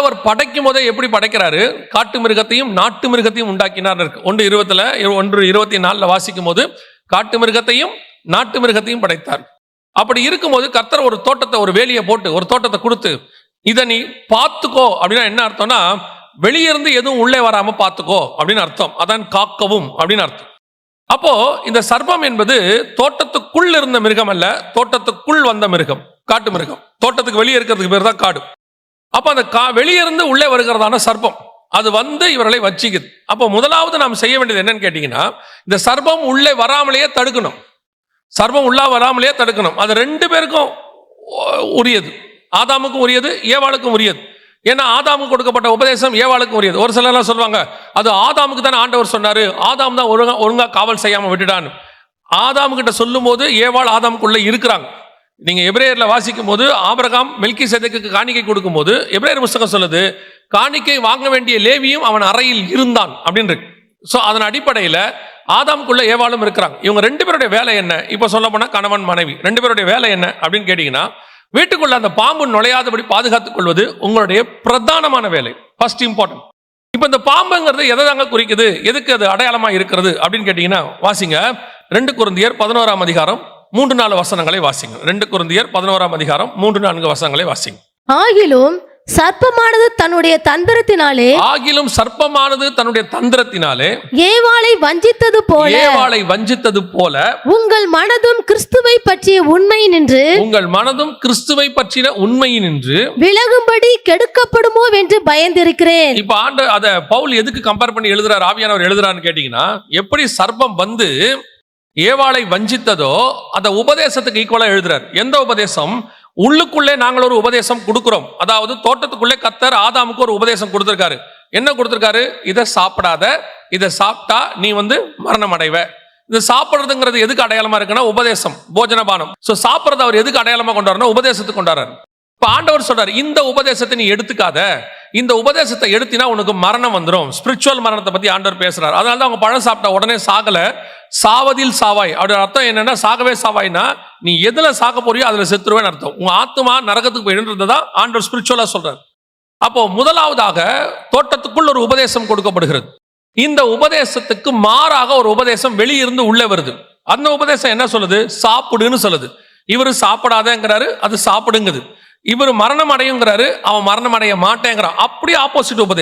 ஆண்டவர் படைக்கும் போதே எப்படி படைக்கிறாரு? காட்டு மிருகத்தையும் நாட்டு மிருகத்தையும் உண்டாக்கினார் இருக்கு. 1:24 வாசிக்கும் போது காட்டு மிருகத்தையும் நாட்டு மிருகத்தையும் படைத்தார். அப்படி இருக்கும்போது கர்த்தர் ஒரு தோட்டத்தை, ஒரு வேலியை போட்டு ஒரு தோட்டத்தை கொடுத்து, இதை நீ பார்த்துக்கோ அப்படின்னா என்ன அர்த்தம்னா, வெளியிருந்து எதுவும் உள்ளே வராம பார்த்துக்கோ அப்படின்னு அர்த்தம். அதான் காக்கவும் அப்படின்னு அர்த்தம். அப்போ இந்த சர்ப்பம் என்பது தோட்டத்துக்குள் இருந்த மிருகம் அல்ல, தோட்டத்துக்குள் வந்த மிருகம், காட்டு மிருகம். தோட்டத்துக்கு வெளியே இருக்கிறதுக்கு பேர் தான் காடு. அப்ப அந்த வெளியிருந்து உள்ளே வருகிறதான சர்ப்பம் அது வந்து இவர்களை வச்சிக்குது. அப்போ முதலாவது நாம் செய்ய வேண்டியது என்னன்னு கேட்டீங்கன்னா, இந்த சர்ப்பம் உள்ளே வராமலேயே தடுக்கணும். சர்ப்பம் உள்ளே வராமலேயே தடுக்கணும். அது 2 பேருக்கும் உரியது. ஆதாமுக்கும் உரியது, ஏவாளுக்கும் உரியது. ஏன்னா ஆதாமுக்கு கொடுக்கப்பட்ட உபதேசம் ஏவாளுக்கும் உரியது. ஒரு சிலர்லாம் சொல்லுவாங்க, அது ஆதாமுக்கு தான் ஆண்டவர் சொன்னாரு, ஆதாம் தான் ஒழுங்கா காவல் செய்யாம விட்டுட்டான்னு. ஆதாமு கிட்ட சொல்லும் போது ஏவாள் ஆதாமுக்குள்ள இருக்கிறாங்க. நீங்க எபிரேயர்ல வாசிக்கும் போது ஆபிரகாம் மெல்கிசேதேக்குக்கு காணிக்கை கொடுக்கும் போது எபிரேயர் புத்தகம் சொல்லுது, காணிக்கை வாங்க வேண்டிய லேவியும் அவன் அறையில் இருந்தான் அப்படின்னு இருக்கு. ஸோ அதன் அடிப்படையில் ஆதாமுக்குள்ள ஏவாளும் இருக்கிறாங்க. இவங்க 2 பேருடைய வேலை என்ன? இப்போ சொல்ல போனா கணவன் மனைவி 2 பேருடைய வேலை என்ன அப்படின்னு கேட்டீங்கன்னா, வீட்டுக்குள்ள அந்த பாம்பு நுழையாதபடி பாதுகாத்துக் கொள்வது உங்களுடைய பிரதானமான வேலை, ஃபர்ஸ்ட் இம்பார்ட்டன்ட். இப்போ இந்த பாம்புங்கிறது எதை தாங்க குறிக்குது, எதுக்கு அது அடையாளமா இருக்கிறது அப்படின்னு கேட்டீங்கன்னா, வாசிங்க 2 கொரிந்தியர் 11ஆம் அதிகாரம் 3-4 வசனங்களை வாசிங்க. 2 கொரிந்தியர் 11ஆம் அதிகாரம் 3-4 வசனங்களை வாசிங்க. ஆகிலும் சர்ப்பமானது தன்னுடைய தந்திரத்தினாலே ஏவாளை வஞ்சித்தது போல உங்கள் மனதும் கிறிஸ்துவை பற்றிய உண்மையினின்று விலகும்படி கெடுக்கப்படுமோ என்று பயந்திருக்கிறேன். இப்ப அத பவுல் எதுக்கு கம்பேர் பண்ணி எழுதுறார், ஆவியானவர் எழுதுறாருன்னு கேட்டீங்கன்னா, எப்படி சர்ப்பம் வந்து ஏவாளை வஞ்சித்ததோ அந்த உபதேசத்துக்கு ஈக்குவலா எழுதுறார். எந்த உபதேசம்? உள்ளுக்குள்ளே நாங்கள் ஒரு உபதேசம் கொடுக்கிறோம். அதாவது தோட்டத்துக்குள்ளே கர்த்தர் ஆதாமுக்கு ஒரு உபதேசம் கொடுத்திருக்காரு. என்ன கொடுத்திருக்காரு? இதை சாப்பிடாத, இதை சாப்பிட்டா நீ மரணம் அடைவ. இது சாப்பிடுறதுங்கிறது எதுக்கு அடையாளமா இருக்குன்னா உபதேசம், போஜனபானம். சோ சாப்பிடுறது அவர் எதுக்கு அடையாளமா கொண்டாடுறா? உபதேசத்துக்கு கொண்டாடுறாரு. இப்ப ஆண்டவர் சொல்றாரு, இந்த உபதேசத்தை நீ எடுத்துக்காத, இந்த உபதேசத்தை எடுத்தினா உனக்கு மரணம் வந்துடும். ஸ்பிரிச்சுவல் மரணத்தை பத்தி ஆண்டவர் பேசுறாரு. அதனாலதான் அவங்க பழம் சாப்பிட்டா உடனே சாகல, சாவதில் சாவாய். அப்படி அர்த்தம் என்னன்னா, சாகவே சாவாய்னா நீ எதுல சாக போறியோ அதுல செத்துருவேன்னு அர்த்தம். உங்க ஆத்மா நரகத்துக்கு போயிடுன்றதுதான் ஆண்டவர் ஸ்பிரிச்சுவலா சொல்றாரு. அப்போ முதலாவதாக தோட்டத்துக்குள் ஒரு உபதேசம் கொடுக்கப்படுகிறது. இந்த உபதேசத்துக்கு மாறாக ஒரு உபதேசம் வெளியிருந்து உள்ளே வருது. அந்த உபதேசம் என்ன சொல்லுது? சாப்பிடுன்னு சொல்லுது. இவரு சாப்பிடாதேங்கிறாரு, அது சாப்பிடுங்குது. இவர் மரணம் அடையுங்கிறாரு, அவன் மரணம் அடைய மாட்டேங்கிறான். அப்படியே ஆப்போசிட் உபதேசம்.